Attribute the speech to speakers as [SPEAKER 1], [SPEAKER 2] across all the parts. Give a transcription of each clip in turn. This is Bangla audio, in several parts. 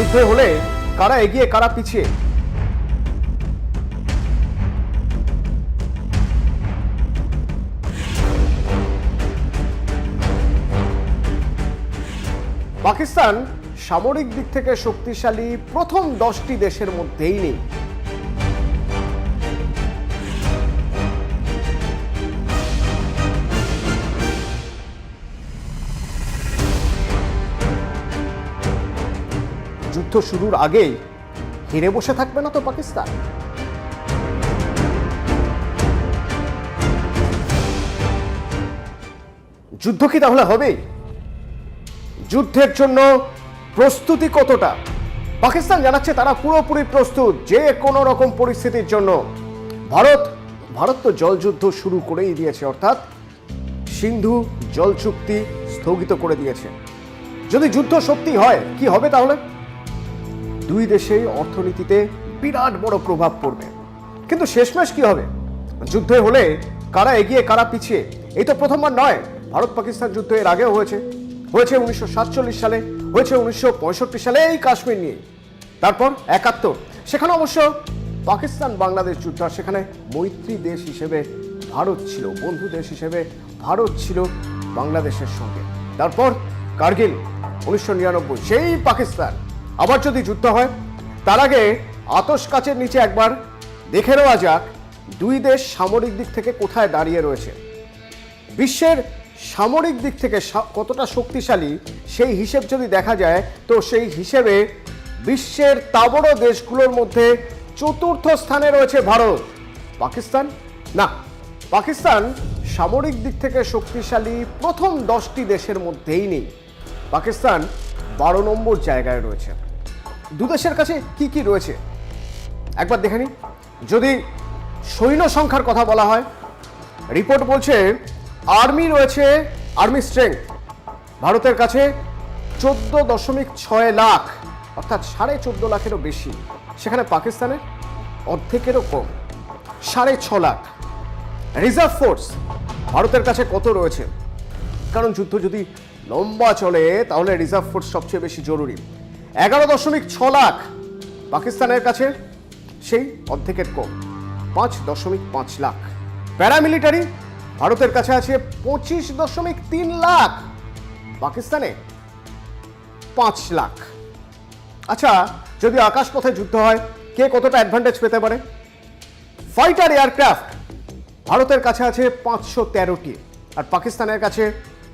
[SPEAKER 1] যুদ্ধে হলে কারা এগিয়ে কারা পিছিয়ে? পাকিস্তান সামরিক দিক থেকে শক্তিশালী প্রথম 10টি দেশের মধ্যেই নেই। যুদ্ধ শুরুর আগেই হেরে বসে থাকবে না তো পাকিস্তান? যুদ্ধ কি তাহলে হবে? যুদ্ধের জন্য প্রস্তুতি কতটা? পাকিস্তান জানাচ্ছে তারা পুরোপুরি প্রস্তুত যে কোনো রকম পরিস্থিতির জন্য। ভারত তো জলযুদ্ধ শুরু করেই দিয়েছে, অর্থাৎ সিন্ধু জল চুক্তি স্থগিত করে দিয়েছে। যদি যুদ্ধ সত্যি হয়, কি হবে তাহলে? দুই দেশেই অর্থনীতিতে বিরাট বড় প্রভাব পড়বে। কিন্তু শেষমেশ কি হবে? যুদ্ধে হলে কারা এগিয়ে কারা পিছিয়ে? এই তো প্রথমবার নয়, ভারত পাকিস্তান যুদ্ধ এর আগেও হয়েছে 1947 সালে, হয়েছে 1965 সালে এই কাশ্মীর নিয়ে, তারপর 71, সেখানে অবশ্য পাকিস্তান বাংলাদেশ যুদ্ধ, আর সেখানে মৈত্রী দেশ হিসেবে ভারত ছিল, বন্ধু দেশ হিসেবে ভারত ছিল বাংলাদেশের সঙ্গে। তারপর কার্গিল 1999, সেই পাকিস্তান। আবার যদি যুদ্ধ হয়, তার আগে আতশ কাচের নিচে একবার দেখে নেওয়া যাক দুই দেশ সামরিক দিক থেকে কোথায় দাঁড়িয়ে রয়েছে। বিশ্বের সামরিক দিক থেকে কতটা শক্তিশালী সেই হিসেব যদি দেখা যায়, তো সেই হিসেবে বিশ্বের তাবড় দেশগুলোর মধ্যে চতুর্থ স্থানে রয়েছে ভারত। পাকিস্তান না, পাকিস্তান সামরিক দিক থেকে শক্তিশালী প্রথম 10টি দেশের মধ্যেই নেই। পাকিস্তান 12 নম্বর জায়গায় রয়েছে। দু দেশের কাছে কি কি রয়েছে একবার দেখে নিই। যদি সৈন্য সংখ্যার কথা বলা হয়, রিপোর্ট বলছে আর্মি রয়েছে, আর্মি স্ট্রেংথ ভারতের কাছে 14.6 লাখ, অর্থাৎ 14.5 লাখেরও বেশি। সেখানে পাকিস্তানের অর্ধেকেরও কম, 6.5 লাখ। রিজার্ভ ফোর্স ভারতের কাছে কত রয়েছে? কারণ যুদ্ধ যদি লম্বা চলে তাহলে রিজার্ভ ফোর্স সবচেয়ে বেশি জরুরি। 11.6 লাখ পাকিস্তানের কাছে, সেই অর্ধেকের কম, 5.5 লাখ। প্যারামিলিটারি ভারতের কাছে আছে 25.3 লাখ, পাকিস্তানে 5 লাখ। আচ্ছা, যদি আকাশপথে যুদ্ধ হয়, কে কতটা অ্যাডভান্টেজ পেতে পারে? ফাইটার এয়ারক্রাফট ভারতের কাছে আছে 513টি, আর পাকিস্তানের কাছে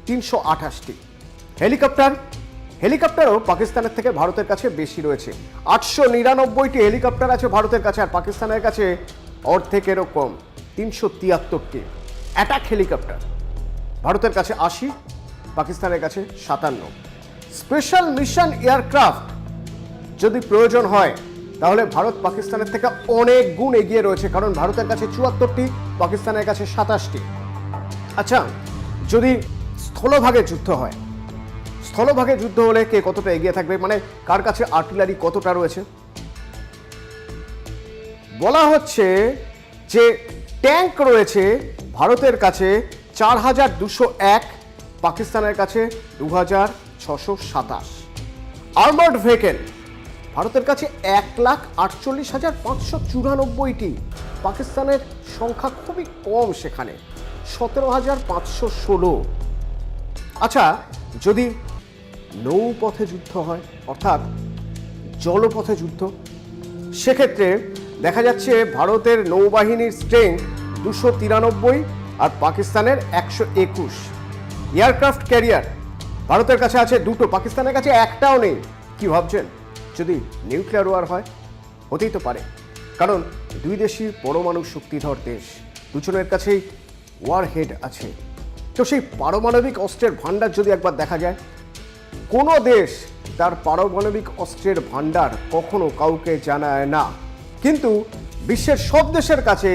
[SPEAKER 1] 328টি। হেলিকপ্টারও পাকিস্তানের থেকে ভারতের কাছে বেশি রয়েছে, 899টি হেলিকপ্টার আছে ভারতের কাছে, আর পাকিস্তানের কাছে অর্ধেকেরও কম, 373টি। অ্যাটাক হেলিকপ্টার ভারতের কাছে 80, পাকিস্তানের কাছে 57। স্পেশাল মিশন এয়ারক্রাফট যদি প্রয়োজন হয়, তাহলে ভারত পাকিস্তানের থেকে অনেক গুণ এগিয়ে রয়েছে, কারণ ভারতের কাছে 74টি, পাকিস্তানের কাছে 27টি। আচ্ছা, যদি স্থলভাগে যুদ্ধ হয়, স্থলভাগে যুদ্ধ হলে কে কতটা এগিয়ে থাকবে? মানে কার কাছে আর্টিলারি কতটা রয়েছে? বলা হচ্ছে যে ট্যাঙ্ক রয়েছে ভারতের কাছে 4201, পাকিস্তানের কাছে 2627। আর্মার্ড ভেহিকেল ভারতের কাছে 1,48,594টি, পাকিস্তানের সংখ্যা খুবই কম, সেখানে 17,516। আচ্ছা, যদি নৌপথে যুদ্ধ হয়, অর্থাৎ জলপথে যুদ্ধ, সেক্ষেত্রে দেখা যাচ্ছে ভারতের নৌবাহিনীর স্ট্রেংথ 293 আর পাকিস্তানের 121। এয়ারক্রাফট ক্যারিয়ার ভারতের কাছে আছে 2টো, পাকিস্তানের কাছে একটাও নেই। কি ভাবছেন? যদি নিউক্লিয়ার ওয়ার হয়, হতেই তো পারে, কারণ দুই দেশই পরমাণু শক্তিধর দেশ, দুজনের কাছেই ওয়ার হেড আছে। তো সেই পারমাণবিক অস্ত্রের ভান্ডার যদি একবার দেখা যায়, কোনো দেশ তার পারমাণবিক অস্ত্রের ভান্ডার কখনো কাউকে জানায় না, কিন্তু বিশ্বের সব দেশের কাছে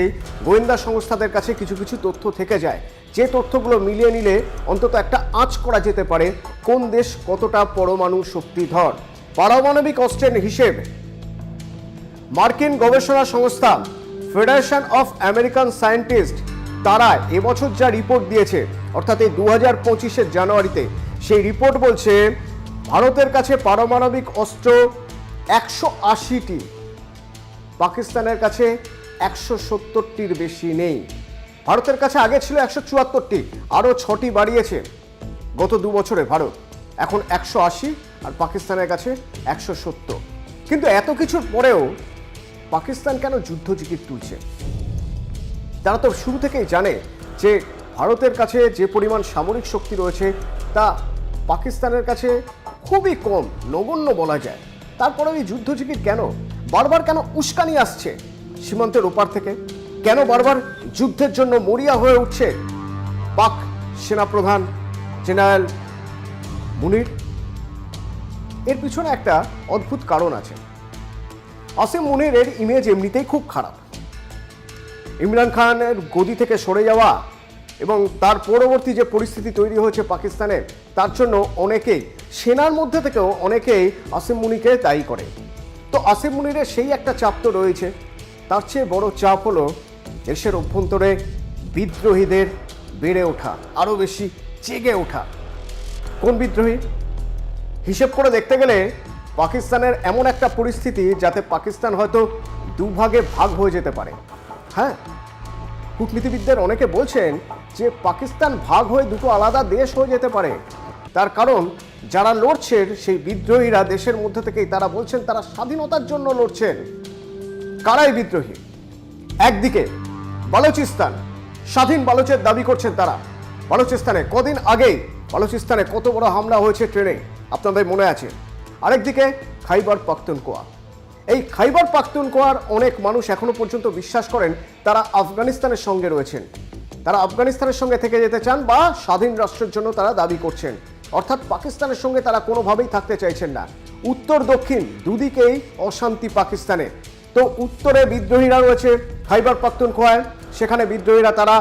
[SPEAKER 1] গোয়েন্দা সংস্থাদের কাছে কিছু কিছু তথ্য থেকে যায়, যে তথ্যগুলো মিলিয়ে নিলে অন্তত একটা আঁচ করা যেতে পারে কোন দেশ কতটা পরমাণু শক্তিধর। পারমাণবিক অস্ত্রের হিসেব মার্কিন গবেষণা সংস্থা ফেডারেশন অফ আমেরিকান সায়েন্টিস্ট, তারা এবছর যা রিপোর্ট দিয়েছে, অর্থাৎ এই 2025-এর জানুয়ারিতে, সেই রিপোর্ট বলছে ভারতের কাছে পারমাণবিক অস্ত্র 180টি, পাকিস্তানের কাছে 170টির বেশি নেই। ভারতের কাছে আগে ছিল 174টি, আরও 6টি বাড়িয়েছে গত 2 বছরে ভারত। এখন 180 আর পাকিস্তানের কাছে 170। কিন্তু এত কিছুর পরেও পাকিস্তান কেন যুদ্ধ জিগির তুলছে? তারা তো শুরু থেকেই জানে যে ভারতের কাছে যে পরিমাণ সামরিক শক্তি রয়েছে তা পাকিস্তানের কাছে খুবই কম, নগণ্য বলা যায়। তারপরেও এই যুদ্ধ জিগির কেন? বারবার কেন উস্কানি আসছে সীমান্তের ওপার থেকে? কেন বারবার যুদ্ধের জন্য মরিয়া হয়ে উঠছে পাক সেনাপ্রধান জেনারেল মুনির? এর পিছনে একটা অদ্ভুত কারণ আছে। আসিম মুনিরের ইমেজ এমনিতেই খুব খারাপ। ইমরান খানের গদি থেকে সরে যাওয়া এবং তার পরবর্তী যে পরিস্থিতি তৈরি হয়েছে পাকিস্তানের, তার জন্য অনেকেই, সেনার মধ্যে থেকেও অনেকেই আসিম মুনিরকে দায়ী করে। তো আসিম মুনিরের সেই একটা চাপ তো রয়েছে। তার চেয়ে বড় চাপ হলো দেশের অভ্যন্তরে বিদ্রোহীদের বেড়ে ওঠা, আরও বেশি জেগে ওঠা। কোন বিদ্রোহী? হিসেব করে দেখতে গেলে পাকিস্তানের এমন একটা পরিস্থিতি যাতে পাকিস্তান হয়তো দুভাগে ভাগ হয়ে যেতে পারে। হ্যাঁ, কূটনীতিবিদদের অনেকে বলছেন যে পাকিস্তান ভাগ হয়ে দুটো আলাদা দেশ হয়ে যেতে পারে। তার কারণ যারা লড়ছেন সেই বিদ্রোহীরা দেশের মধ্যে থেকেই তারা বলছেন তারা স্বাধীনতার জন্য লড়ছেন। কারাই বিদ্রোহী? একদিকে বালুচিস্তান, স্বাধীন বালুচের দাবি করছেন তারা। বালুচিস্তানে কদিন আগেই বালুচিস্তানে কত বড় হামলা হয়েছে ট্রেনে, আপনাদের মনে আছে। আরেকদিকে খাইবার পাখতুনখোয়া। এই খাইবার পাখতুনখোয়ার অনেক মানুষ এখনো পর্যন্ত বিশ্বাস করেন তারা আফগানিস্তানের সঙ্গে রয়েছেন, তারা আফগানিস্তানের সঙ্গে থেকে যেতে চান বা স্বাধীন রাষ্ট্রের জন্য তারা দাবি করছেন। অর্থাৎ পাকিস্তানের সঙ্গে তারা কোনোভাবেই থাকতে চাইছেন না। উত্তর দক্ষিণ দুদিকেই অশান্তি পাকিস্তানে। তো উত্তরে বিদ্রোহীরা রয়েছে খাইবার পাখতুনখোয়ায়, সেখানে বিদ্রোহীরা তারা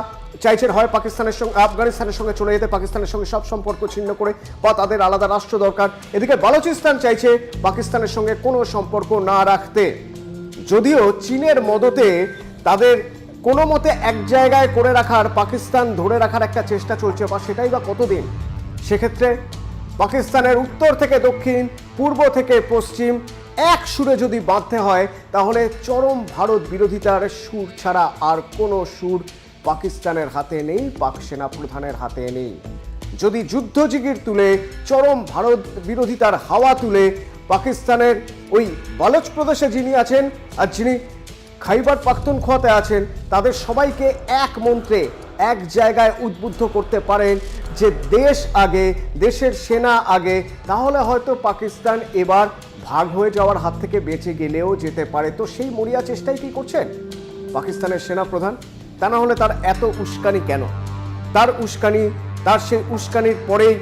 [SPEAKER 1] চাইছেন হয় পাকিস্তানের সঙ্গে, আফগানিস্তানের সঙ্গে চলে যেতে, পাকিস্তানের সঙ্গে সব সম্পর্ক ছিন্ন করে, বা তাদের আলাদা রাষ্ট্র দরকার। এদিকে বালুচিস্তান চাইছে পাকিস্তানের সঙ্গে কোনো সম্পর্ক না রাখতে। যদিও চীনের মদতে তাদের কোনো মতে এক জায়গায় করে রাখার, পাকিস্তান ধরে রাখার একটা চেষ্টা চলছে, বা সেটাই বা কতদিন। সেক্ষেত্রে পাকিস্তানের উত্তর থেকে দক্ষিণ, পূর্ব থেকে পশ্চিম এক সুরে যদি বাঁধতে হয় তাহলে চরম ভারত বিরোধিতার সুর ছাড়া আর কোনো সুর পাকিস্তানের হাতে নেই, পাক সেনা প্রধানের হাতে নেই। যদি যুদ্ধ জিগির তুলে, চরম ভারত বিরোধিতার হাওয়া তুলে পাকিস্তানের ওই বালুচ প্রদেশে যিনি আছেন আর যিনি খাইবার পাখতুনখোয়াতে আছেন, তাদের সবাইকে এক মন্ত্রে এক জায়গায় উদ্বুদ্ধ করতে পারেন যে দেশ আগে, দেশের সেনা আগে, তাহলে হয়তো পাকিস্তান এবার ভাগ হয়ে যাওয়ার হাত থেকে বেঁচে গেলেও যেতে পারে। তো সেই মরিয়া চেষ্টাই কি করছেন পাকিস্তানের সেনা প্রধান? তা না হলে তার এত উস্কানি কেন? তার উস্কানি, তার সেই উস্কানির পরেই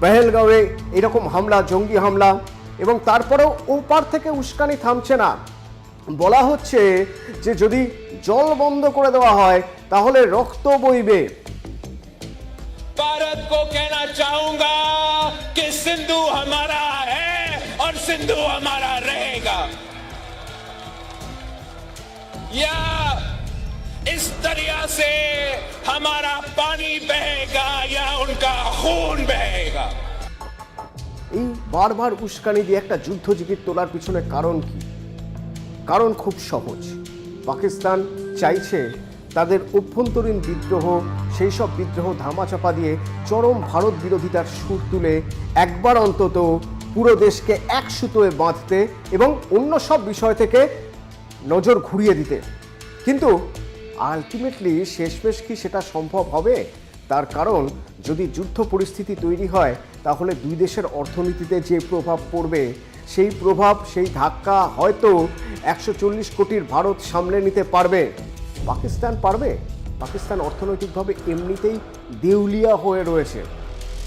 [SPEAKER 1] পেহেলগাঁওয়ে এরকম হামলা, জঙ্গি হামলা, এবং তারপরেও ওপার থেকে উস্কানি থামছে না। বলা হচ্ছে যে যদি জল বন্ধ করে দেওয়া হয় তাহলে রক্ত বইবে।
[SPEAKER 2] भारत को कहना चाहूंगा कि सिंधु हमारा है और सिंधु हमारा रहेगा। या इस दरिया से हमारा पानी बहेगा या उनका खून बहेगा।
[SPEAKER 1] এই বারবার উস্কানি দিয়ে একটা যুদ্ধ জিগির তোলার পিছনে কারণ কি? কারণ খুব সহজ। পাকিস্তান চাইছে তাদের অভ্যন্তরীণ বিদ্রোহ, সেই সব বিদ্রোহ ধামাচাপা দিয়ে চরম ভারত বিরোধিতার সুর তুলে একবার অন্তত পুরো দেশকে এক সুতোয় বাঁধতে এবং অন্য সব বিষয় থেকে নজর ঘুরিয়ে দিতে। কিন্তু আলটিমেটলি শেষমেশ কি সেটা সম্ভব হবে? তার কারণ যদি যুদ্ধ পরিস্থিতি তৈরি হয় তাহলে দুই দেশের অর্থনীতিতে যে প্রভাব পড়বে, সেই প্রভাব, সেই ধাক্কা হয়তো 140 কোটির ভারত সামলে নিতে পারবে। পাকিস্তান পারবে? পাকিস্তান অর্থনৈতিকভাবে এমনিতেই দেউলিয়া হয়ে রয়েছে।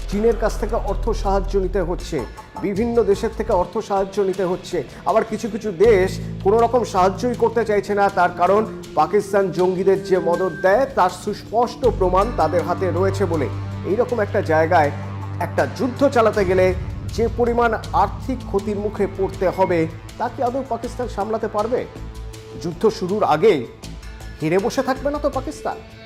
[SPEAKER 1] চীনের কাছ থেকে অর্থ সাহায্য নিতে হচ্ছে, বিভিন্ন দেশের থেকে অর্থ সাহায্য নিতে হচ্ছে, আবার কিছু কিছু দেশ কোনো রকম সাহায্যই করতে চাইছে না। তার কারণ পাকিস্তান জঙ্গিদের যে মদদ দেয় তার সুস্পষ্ট প্রমাণ তাদের হাতে রয়েছে বলে। এইরকম একটা জায়গায় একটা যুদ্ধ চালাতে গেলে যে পরিমাণ আর্থিক ক্ষতির মুখে পড়তে হবে তা কি আদৌ পাকিস্তান সামলাতে পারবে? যুদ্ধ শুরুর আগেই হেরে বসে থাকবে না তো পাকিস্তান?